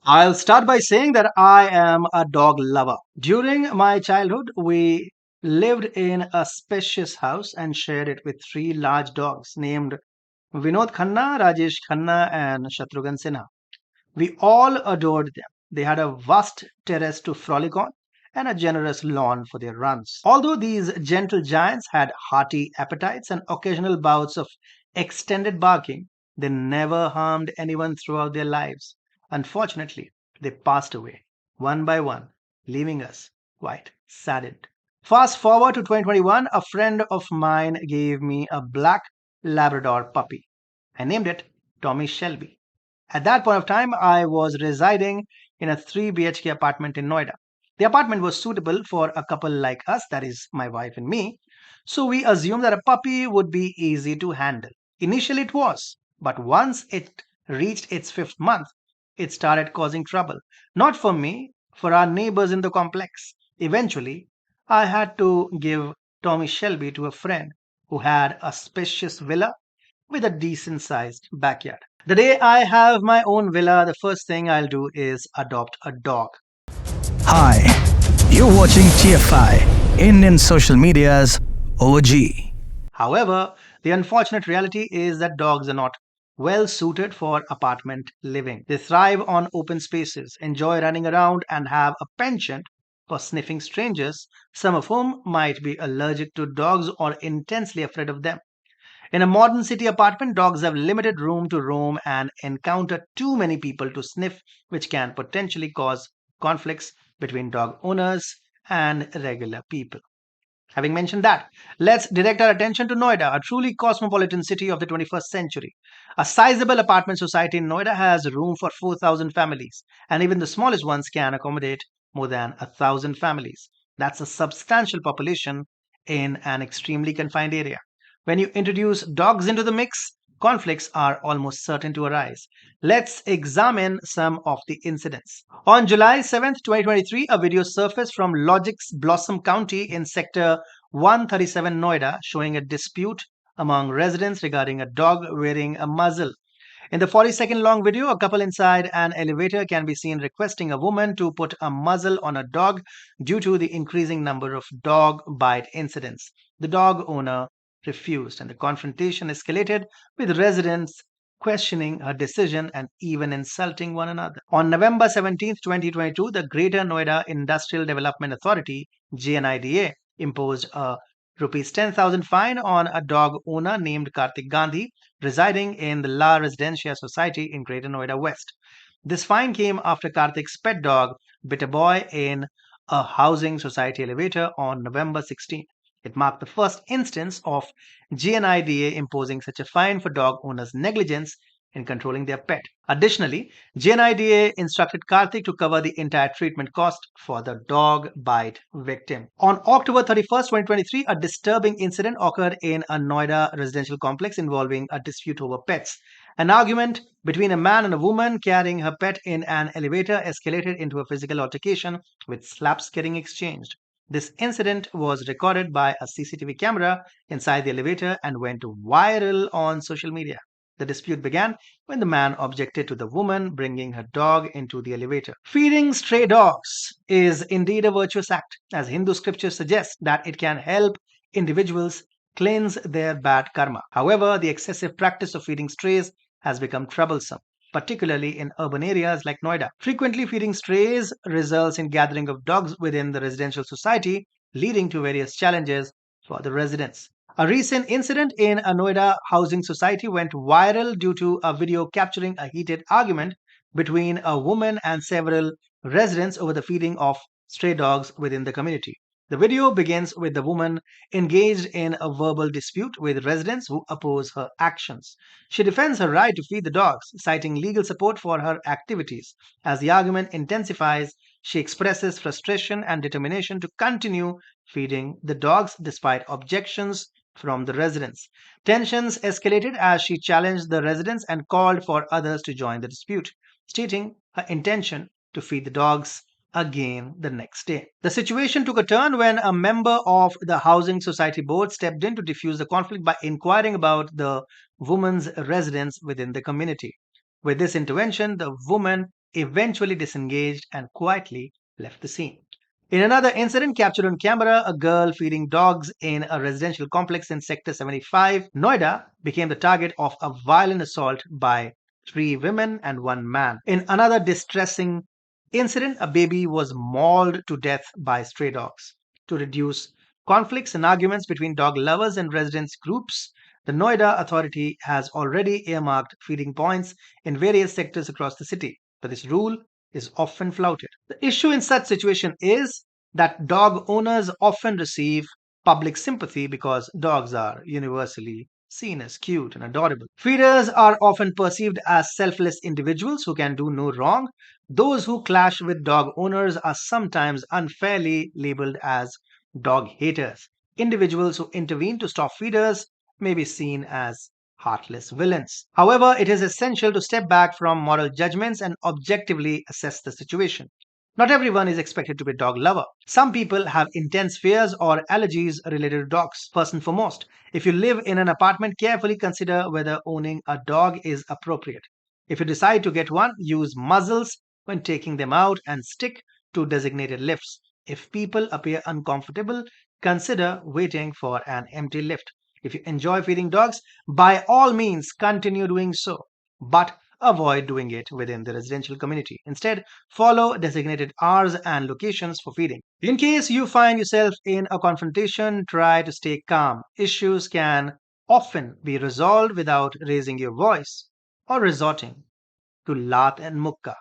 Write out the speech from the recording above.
I'll start by saying that I am a dog lover. During my childhood, we lived in a spacious house and shared it with three large dogs named Vinod Khanna, Rajesh Khanna, and Shatrughan Sinha. We all adored them. They had a vast terrace to frolic on and a generous lawn for their runs. Although these gentle giants had hearty appetites and occasional bouts of extended barking, they never harmed anyone throughout their lives. Unfortunately, they passed away one by one, leaving us quite saddened. Fast forward to 2021, a friend of mine gave me a black Labrador puppy. I named it Tommy Shelby. At that point of time, I was residing in a 3 BHK apartment in Noida. The apartment was suitable for a couple like us, that is, my wife and me, so we assumed that a puppy would be easy to handle. Initially, it was, but once it reached its fifth month, it started causing trouble. Not for me, for our neighbors in the complex. Eventually, I had to give Tommy Shelby to a friend who had a spacious villa with a decent sized backyard. The day I have my own villa, the first thing I'll do is adopt a dog. Hi, you're watching TFI, Indian social media's OG. However, the unfortunate reality is that dogs are not well suited for apartment living. They thrive on open spaces, enjoy running around, and have a penchant for sniffing strangers, some of whom might be allergic to dogs or intensely afraid of them. In a modern city apartment, dogs have limited room to roam and encounter too many people to sniff, which can potentially cause conflicts between dog owners and regular people. Having mentioned that, let's direct our attention to Noida, a truly cosmopolitan city of the 21st century. A sizable apartment society in Noida has room for 4,000 families, and even the smallest ones can accommodate more than 1,000 families. That's a substantial population in an extremely confined area. When you introduce dogs into the mix, conflicts are almost certain to arise. Let's examine some of the incidents. On July 7th, 2023, a video surfaced from Logic's Blossom County in Sector 137 Noida showing a dispute among residents regarding a dog wearing a muzzle. In the 40-second long video, a couple inside an elevator can be seen requesting a woman to put a muzzle on a dog due to the increasing number of dog bite incidents. The dog owner refused, and the confrontation escalated with residents questioning her decision and even insulting one another. On November 17th, 2022, the Greater Noida Industrial Development Authority, GNIDA, imposed a rupees 10,000 fine on a dog owner named Kartik Gandhi residing in the La Residencia Society in Greater Noida West. This fine came after Kartik's pet dog bit a boy in a housing society elevator on November 16th. It marked the first instance of GNIDA imposing such a fine for dog owners' negligence in controlling their pet. Additionally, GNIDA instructed Karthik to cover the entire treatment cost for the dog bite victim. On October 31st, 2023, a disturbing incident occurred in a Noida residential complex involving a dispute over pets. An argument between a man and a woman carrying her pet in an elevator escalated into a physical altercation with slaps getting exchanged. This incident was recorded by a CCTV camera inside the elevator and went viral on social media. The dispute began when the man objected to the woman bringing her dog into the elevator. Feeding stray dogs is indeed a virtuous act, as Hindu scriptures suggest that it can help individuals cleanse their bad karma. However, the excessive practice of feeding strays has become troublesome, particularly in urban areas like Noida. Frequently feeding strays results in gathering of dogs within the residential society, leading to various challenges for the residents. A recent incident in a Noida housing society went viral due to a video capturing a heated argument between a woman and several residents over the feeding of stray dogs within the community. The video begins with the woman engaged in a verbal dispute with residents who oppose her actions. She defends her right to feed the dogs, citing legal support for her activities. As the argument intensifies, she expresses frustration and determination to continue feeding the dogs despite objections from the residents. Tensions escalated as she challenged the residents and called for others to join the dispute, stating her intention to feed the dogs again the next day. The situation took a turn when a member of the Housing Society Board stepped in to defuse the conflict by inquiring about the woman's residence within the community. With this intervention, the woman eventually disengaged and quietly left the scene. In another incident captured on camera, a girl feeding dogs in a residential complex in Sector 75, Noida, became the target of a violent assault by three women and one man. In another distressing incident, a baby was mauled to death by stray dogs. To reduce conflicts and arguments between dog lovers and residents groups, the Noida Authority has already earmarked feeding points in various sectors across the city. But this rule is often flouted. The issue in such situation is that dog owners often receive public sympathy because dogs are universally seen as cute and adorable. Feeders are often perceived as selfless individuals who can do no wrong. Those who clash with dog owners are sometimes unfairly labeled as dog haters. Individuals who intervene to stop feeders may be seen as heartless villains. However, it is essential to step back from moral judgments and objectively assess the situation. Not everyone is expected to be a dog lover. Some people have intense fears or allergies related to dogs. First and foremost, if you live in an apartment, carefully consider whether owning a dog is appropriate. If you decide to get one, use muzzles when taking them out and stick to designated lifts. If people appear uncomfortable, consider waiting for an empty lift. If you enjoy feeding dogs, by all means continue doing so, but avoid doing it within the residential community. Instead, follow designated hours and locations for feeding. In case you find yourself in a confrontation, try to stay calm. Issues can often be resolved without raising your voice or resorting to lath and mukka.